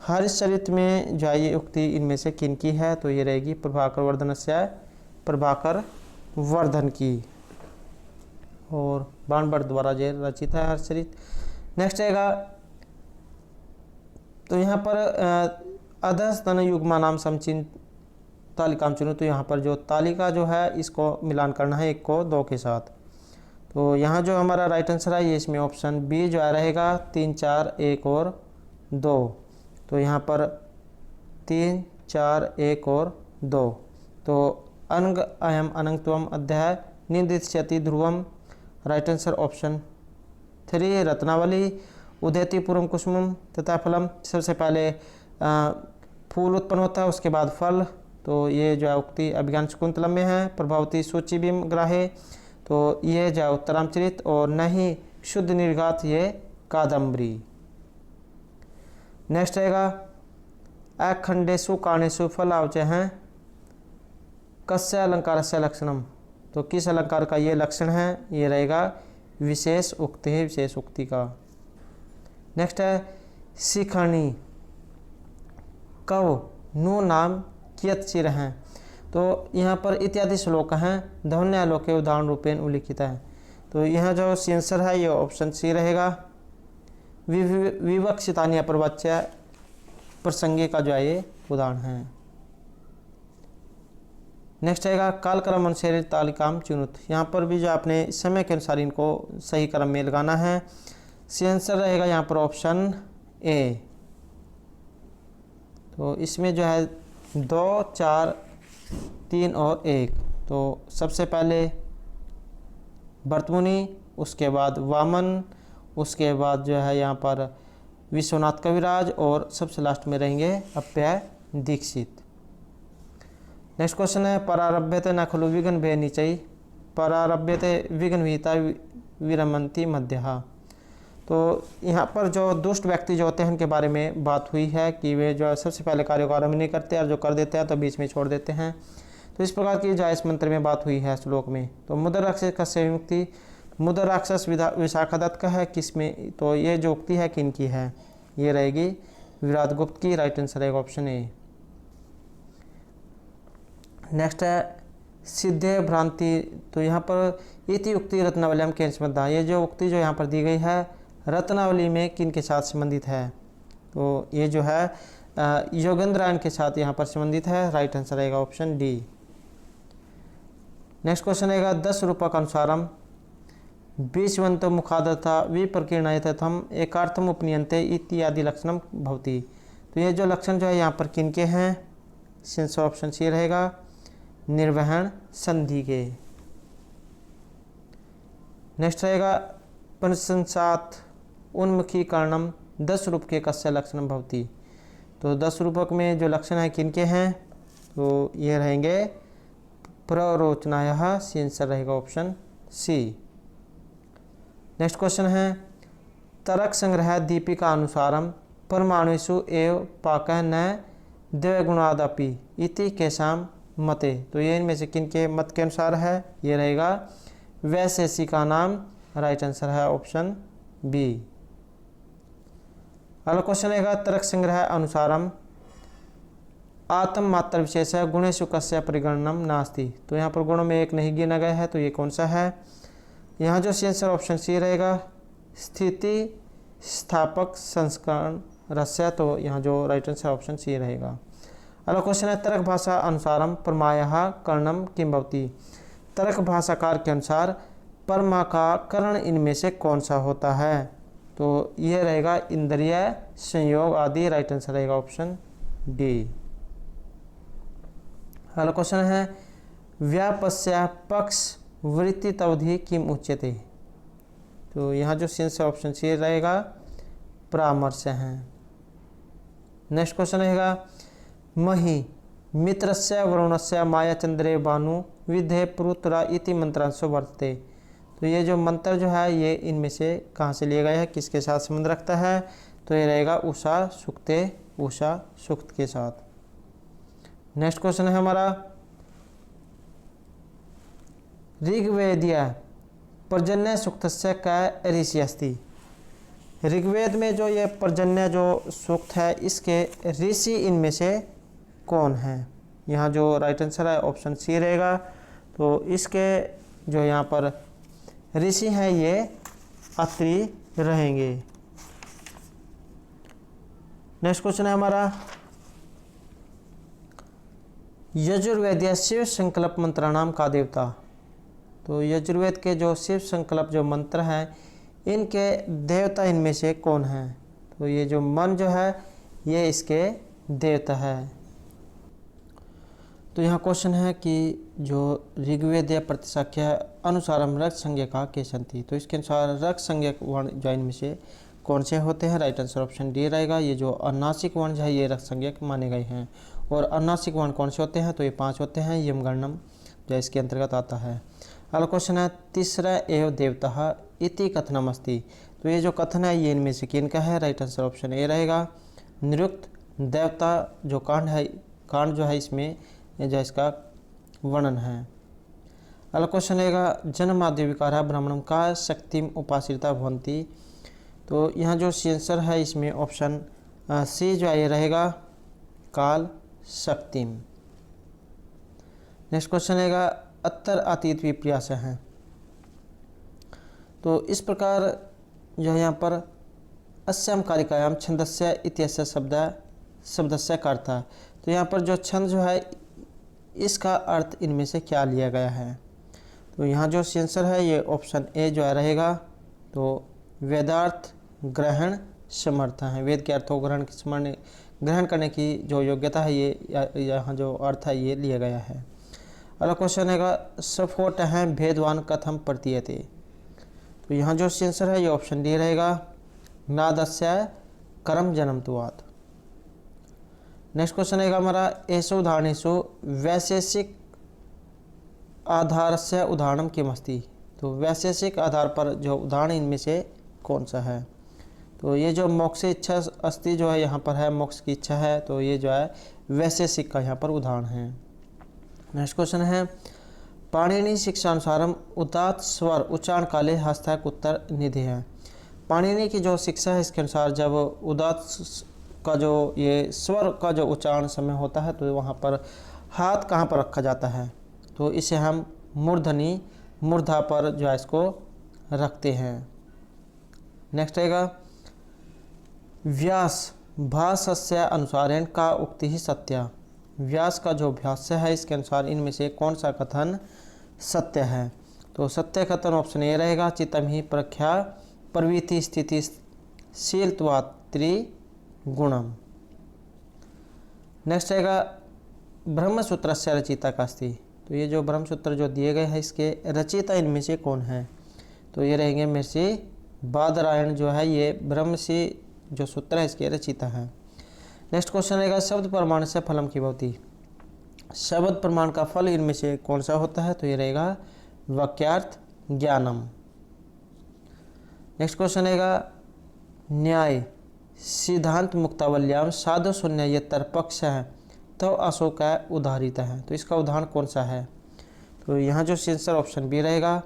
हर्षचरित में जो ये उक्ति इनमें से किन की है? तो ये रहेगी प्रभाकर वर्धनस्य प्रभाकर वर्धन की और बाणभट्ट द्वारा जो रचित है हर्षचरित। नेक्स्ट आएगा तो यहाँ पर अधस्तन युग्मा नाम समचिन तालिकाम चुनो। तो यहाँ पर जो तालिका जो है इसको मिलान करना है 1 को 2 के साथ। तो यहाँ जो हमारा राइट आंसर है ये इसमें ऑप्शन बी जो है रहेगा 3 4 1 और 2। तो यहाँ पर 3 4 1 और 2। तो अंग अयम अनंगत्वम अध्याय निदिश्यति ध्रुवम। राइट आंसर ऑप्शन 3 रत्नावली उदयति पूर्वम कुसुमम तथा फलम। सबसे पहले फूल उत्पन्न होता है उसके बाद फल। तो ये जो है उक्ति अभिज्ञान शकुंतलम में है। प्रभावती सूचिबिम ग्राहे। तो ये जो है उत्तरामचरित और नहीं शुद्ध निर्घात ये कादम्बरी। नेक्स्ट रहेगा अखंडेशु कारणेशु फलावचे हैं कस्य अलंकार से लक्षणम। तो किस अलंकार का ये लक्षण है? ये रहेगा विशेष उक्ति है, विशेष उक्ति का। नेक्स्ट है शिखणी कव नु नाम कियत चिर हैं। तो यहाँ पर इत्यादि श्लोक हैं ध्वन्यालोक के उदाहरण रूपेण उल्लिखित है। तो यहाँ जो आंसर है ये ऑप्शन सी रहेगा विवक्षितान्य प्रवच्य प्रसंगे का जो है ये उदाहरण है। नेक्स्ट आएगा काल क्रम अनुसार तालिकाम चुनुत। यहाँ पर भी जो आपने समय के अनुसार इनको सही क्रम में लगाना है। सी आंसर रहेगा यहाँ पर ऑप्शन ए। तो इसमें जो है 2 4 3 और 1। तो सबसे पहले भरतमुनि, उसके बाद वामन, उसके बाद जो है यहाँ पर विश्वनाथ कविराज और सबसे लास्ट में रहेंगे अप्यय दीक्षित। नेक्स्ट क्वेश्चन है परारभ्यते न खलु विघ्न भय निचय परारभ्यते विघ्न विहिता विरमंती मध्यहा। तो यहाँ पर जो दुष्ट व्यक्ति जो होते हैं उनके बारे में बात हुई है कि वे जो सबसे पहले कार्य को आरंभ नहीं करते और जो कर देते हैं तो बीच में छोड़ देते हैं। तो इस प्रकार की जो इस मंत्र में बात हुई है श्लोक में। तो मुद्र राक्षस कस्य विमुक्ति। मुद्र राक्षस विशाखादत्त का है किसमें? तो ये जो उक्ति है किन की है? ये रहेगी विराट गुप्त की। राइट आंसर रहेगा ऑप्शन ए। नेक्स्ट है सिद्धे भ्रांति। तो यहाँ पर इति उक्ति रत्नावली के संबंध। ये जो उक्ति जो यहाँ पर दी गई है रत्नावली में किन के साथ संबंधित है? तो ये जो है योगेंद्रायण के साथ यहाँ पर संबंधित है। राइट आंसर रहेगा ऑप्शन डी। नेक्स्ट क्वेश्चन रहेगा 10 रूपक अनुसारम विश्वंत मुखादथा विप्रकीर्णयतम एकार्थम उपनियंते इत्यादि लक्षणम भवति। तो ये जो लक्षण जो है यहाँ पर किन के हैं? आंसर ऑप्शन सी रहेगा निर्वहन संधि के। नेक्स्ट रहेगा पंचसंसात उन्मुखीकरणम 10 रूप के कस्य लक्षणम भवति। तो 10 रूपक में जो लक्षण है किन के हैं? तो ये रहेंगे प्ररोचनायाः, सी आंसर रहेगा ऑप्शन सी। नेक्स्ट क्वेश्चन है तरक संग्रह दीपिका अनुसारम परमाणुषु एव पाकः न द्विगुणादपि इति केषां मते। तो ये इनमें से किन के मत के अनुसार है, ये रहेगा वैशेषिका नाम, राइट आंसर है ऑप्शन बी। अगला क्वेश्चन रहेगा तरक संग्रह अनुसारम आत्म मात्र विशेष गुणेषु कस्य परिगणनम नास्ति। तो यहाँ पर गुणों में एक नहीं गिना गया है, तो ये कौन सा है। यहाँ जो सी आंसर ऑप्शन सी रहेगा स्थिति स्थापक संस्करण रस्य, तो यहाँ जो राइट आंसर ऑप्शन सी रहेगा। अगला क्वेश्चन है तरक भाषा अनुसारम परमायाः कर्णम किम भवति। तरक भाषाकार के अनुसार परमा का कर्ण इनमें से कौन सा होता है। तो ये रहेगा इंद्रिय संयोग आदि, राइट आंसर रहेगा ऑप्शन डी। अगला क्वेश्चन है व्यापस्य पक्ष वृत्ति अवधि किम उच्यते। तो यहाँ जो आंसर ऑप्शन सी रहेगा परामर्श है। नेक्स्ट क्वेश्चन रहेगा मही मित्रस्य वरुणस्य माया चंद्रे भानु विधे पुरुत्रा इति मंत्रांशो वर्तते। तो ये जो मंत्र जो है ये इनमें से कहाँ से लिया गया है, किसके साथ संबंध रखता है। तो ये रहेगा उषा सुक्ते, उषा सुक्त के साथ। नेक्स्ट क्वेश्चन है हमारा ऋग्वेदीय पर्जन्य सूक्तस्य क ऋषि अस्ति। ऋग्वेद में जो ये पर्जन्य जो सूक्त है इसके ऋषि इनमें से कौन है। यहाँ जो राइट आंसर है ऑप्शन सी रहेगा। तो इसके जो यहाँ पर ऋषि हैं ये अत्रि रहेंगे। नेक्स्ट क्वेश्चन है हमारा यजुर्वेदीय शिव संकल्प मंत्राणाम का देवता। तो यजुर्वेद के जो शिव संकल्प जो मंत्र हैं इनके देवता इनमें से कौन है। तो ये जो मन जो है ये इसके देवता है। तो यहाँ क्वेश्चन है कि जो ऋग्वेदीय प्रतिशाख्य अनुसारम रक्त संज्ञका के संति। तो इसके अनुसार रक्त संज्ञक वर्ण जो इनमें से कौन से होते हैं, राइट आंसर ऑप्शन डी रहेगा। ये जो अनुनासिक वर्ण है ये रक्त संज्ञक माने गए हैं। और अनुनासिक वर्ण कौन से होते हैं, तो ये 5 होते हैं। यमगणनम जो इसके अंतर्गत आता है। अगला क्वेश्चन है तीसरा एव देवता इति कथनम अस्ति। तो ये जो कथन है ये इनमें से किन का है, राइट आंसर ऑप्शन ए रहेगा। निरुक्त देवता जो कांड है, कांड जो है इसमें जो इसका वर्णन है। अगला क्वेश्चन रहेगा जन्माद्य विकार ब्राह्मणम का शक्तिम उपासिता भवंती। तो यहाँ जो आंसर है इसमें ऑप्शन सी जो है ये रहेगा काल शक्तिम। नेक्स्ट क्वेश्चन रहेगा अत्तर अतीत विपर्यास है। तो इस प्रकार जो है यहाँ पर अस्याम कारिकायाम छंदस्य इत्यस्य शब्दस्य का अर्थ है। तो यहाँ पर जो छंद जो है इसका अर्थ इनमें से क्या लिया गया है। तो यहाँ जो आंसर है ये ऑप्शन ए जो है रहेगा। तो वेदार्थ ग्रहण समर्थ है। वेद के अर्थों ग्रहण करने की जो योग्यता है ये यहाँ जो अर्थ है ये लिया गया है। अगला क्वेश्चन है सफोट है भेदवान कथम प्रतीयते। तो यहाँ जो आंसर है ये ऑप्शन डी रहेगा नादस्य कर्म जन्मत्वात्। नेक्स्ट क्वेश्चन है हमारा एषु उदाहरणेषु वैशेषिक आधार से उदाहरण किम अस्ति। तो वैशेषिक आधार पर जो उदाहरण इनमें से कौन सा है। तो ये जो मोक्ष इच्छा अस्ति जो है यहाँ पर है, मोक्ष की इच्छा है। तो ये जो है वैशेषिक का यहाँ पर उदाहरण है। नेक्स्ट क्वेश्चन है पाणिनि शिक्षानुसारम उदात्त स्वर उच्चारण काले हस्तक उत्तर निधि है। पाणिनि की जो शिक्षा है इसके अनुसार जब उदात्त का जो ये स्वर का जो उच्चारण समय होता है तो वहाँ पर हाथ कहाँ पर रखा जाता है। तो इसे हम मूर्धनी मूर्धा पर जो है इसको रखते हैं। नेक्स्ट रहेगा व्यास भाष्य अनुसारेण का उक्ति ही सत्य। व्यास का जो भाष्य है इसके अनुसार इनमें से कौन सा कथन सत्य है। तो सत्य कथन ऑप्शन ए रहेगा चित्तम ही प्रख्या प्रवृत्ति स्थिति शीलत्वात्रि गुणम। नेक्स्ट रहेगा ब्रह्मसूत्र से रचिता का अस्ति। तो ये जो ब्रह्मसूत्र जो दिए गए हैं इसके रचिता इनमें से कौन है। तो ये रहेंगे महर्षि बादरायण जो है ये ब्रह्मसी जो सूत्र है इसके रचिता है। नेक्स्ट क्वेश्चन रहेगा शब्द प्रमाण से फलम की भवति। शब्द प्रमाण का फल इनमें से कौन सा होता है? तो ये रहेगा वाक्यार्थ ज्ञानम। नेक्स्ट क्वेश्चन रहेगा न्याय सिद्धांत मुक्तावल्याम साधु शून्यतर पक्ष है तो अशोक उदाहरित है, तो इसका उदाहरण कौन सा है? तो यहाँ जो आंसर ऑप्शन बी रहेगा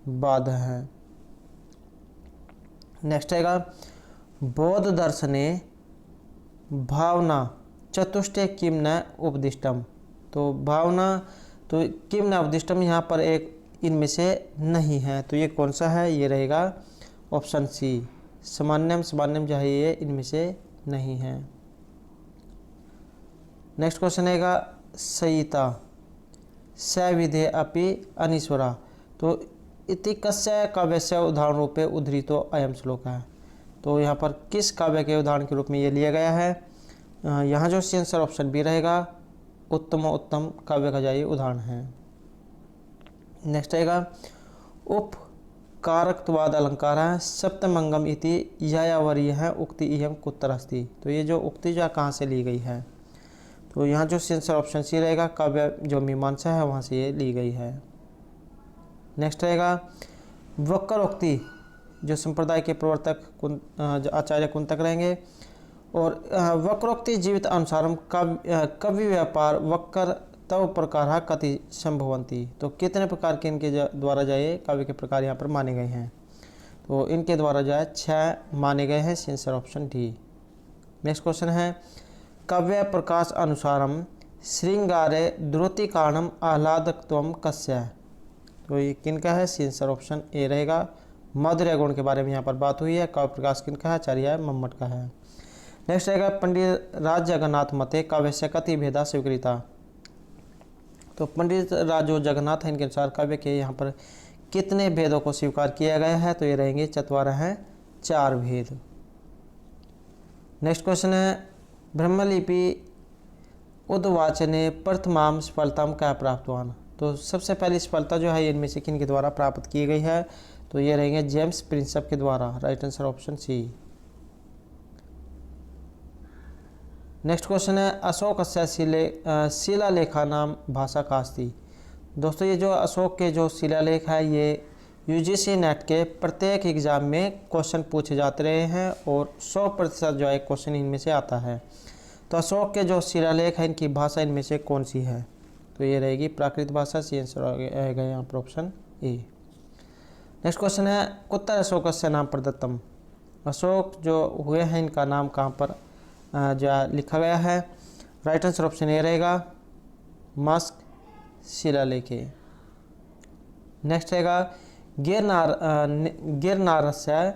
बाध है। नेक्स्ट रहेगा बौद्ध दर्शने भावना चतुष्टय किम न उपदिष्टम, तो भावना तो किम न उपदिष्टम यहाँ पर एक इनमें से नहीं है, तो ये कौन सा है? ये रहेगा ऑप्शन सी सामान्यम। सामान्यम जो है ये इनमें से नहीं है। नेक्स्ट क्वेश्चन रहेगा संहिता सविधे अपि अनीश्वरा, तो इति कस्य काव्यस्य उदाहरण रूपे उद्धृतो अयम श्लोक है, तो यहाँ पर किस काव्य के उदाहरण के रूप में ये लिया गया है? यहाँ जो आंसर ऑप्शन बी रहेगा उत्तम काव्य का जाइए उदाहरण है। नेक्स्ट रहेगा उपकारकत्वाद अलंकार है सप्तमंगम इति यायावरीय है उक्ति इयम कुत्र अस्ति, तो ये जो उक्ति जो कहाँ से ली गई है? तो यहाँ जो आंसर ऑप्शन सी रहेगा काव्य जो मीमांसा है वहाँ से ये ली गई है। नेक्स्ट रहेगा वक्रोक्ति जो संप्रदाय के प्रवर्तक आचार्य कुंतक रहेंगे, और वक्रोक्ति जीवित अनुसारम कवि व्यापार वक्र तव प्रकार कति संभवंती, तो कितने प्रकार के इनके द्वारा जाए काव्य के प्रकार यहाँ पर माने गए हैं? तो इनके द्वारा जो है 6 माने गए हैं, answer option D. Next question है काव्य प्रकाश अनुसारम श्रृंगारे द्रुति कारणम आह्लादकत्वम कस्य, तो ये किनका है? आंसर ऑप्शन ए रहेगा माधुर्य गुण के बारे में यहाँ पर बात हुई है। काव्य प्रकाश किनका है? आचार्य मम्मट का है। नेक्स्ट रहेगा पंडित राज जगन्नाथ मते काव्य कति भेदा स्वीकृता, तो पंडित राजो जगन्नाथ है इनके अनुसार काव्य के यहाँ पर कितने भेदों को स्वीकार किया गया है? तो ये रहेंगे चत्वारः हैं 4 भेद। नेक्स्ट क्वेश्चन है ब्रह्मलिपि उद्वाचने प्रथमाम सफलताम क्या प्राप्तवान, तो सबसे पहली सफलता जो है इनमें से किन के द्वारा प्राप्त की गई है? तो ये रहेंगे जेम्स प्रिंसप के द्वारा, right answer option C. Next question है अशोक शिलालेखा नाम भाषा का अस्ति, दोस्तों ये जो अशोक के जो शिलालेख है ये यूजीसी नेट के प्रत्येक एग्जाम में क्वेश्चन पूछे जाते रहे हैं और 100% जो है क्वेश्चन इनमें से आता है। तो अशोक के जो शिलालेख है इनकी भाषा इनमें से कौन सी है? तो ये रहेगी प्राकृत भाषा, सी आंसर आएगा यहाँ पर ऑप्शन ए। नेक्स्ट क्वेश्चन है कुत्र अशोकस्य नाम प्रदत्तम, अशोक जो हुए हैं इनका नाम कहाँ पर जो लिखा गया है? राइट आंसर ऑप्शन ए रहेगा मस्क शिलालेखे। नेक्स्ट रहेगा गिरनारस्य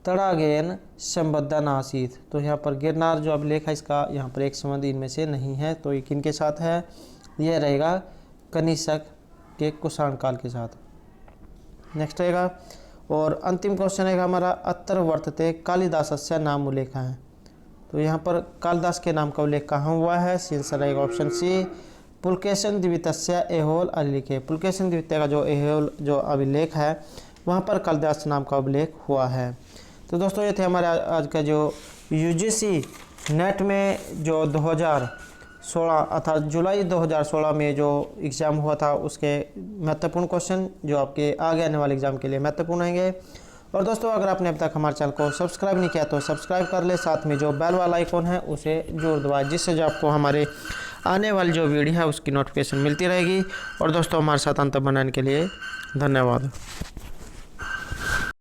तड़ागेन संबद्ध नासीत, तो यहाँ पर गिरनार जो अभिलेख है इसका यहाँ पर एक संबंध इनमें से नहीं है, तो ये किन के साथ है? यह रहेगा कनिष्क के कुषाण काल के साथ। नेक्स्ट रहेगा और अंतिम क्वेश्चन रहेगा हमारा अत्र वर्तते कालिदासस्य नाम उल्लेख है, तो यहाँ पर कालिदास के नाम का उल्लेख कहाँ हुआ है? आंसर रहेगा ऑप्शन सी पुलकेशन द्वितीय एहोल अभिलेख, पुलकेशन द्वितीय का जो एहोल जो अभिलेख है वहाँ पर कालिदास नाम का उल्लेख हुआ है। तो दोस्तों ये थे हमारे आज का जो यूजीसी नेट में जो 2016 अर्थात जुलाई 2016 में जो एग्ज़ाम हुआ था उसके महत्वपूर्ण क्वेश्चन जो आपके आगे आने वाले एग्ज़ाम के लिए महत्वपूर्ण रहेंगे। और दोस्तों अगर आपने अब तक हमारे चैनल को सब्सक्राइब नहीं किया तो सब्सक्राइब कर ले, साथ में जो बेल वाला आइकॉन है उसे जरूर दबाएं, जिससे जो आपको हमारे आने वाली जो वीडियो है उसकी नोटिफिकेशन मिलती रहेगी। और दोस्तों हमारे साथ अंत बनाने के लिए धन्यवाद।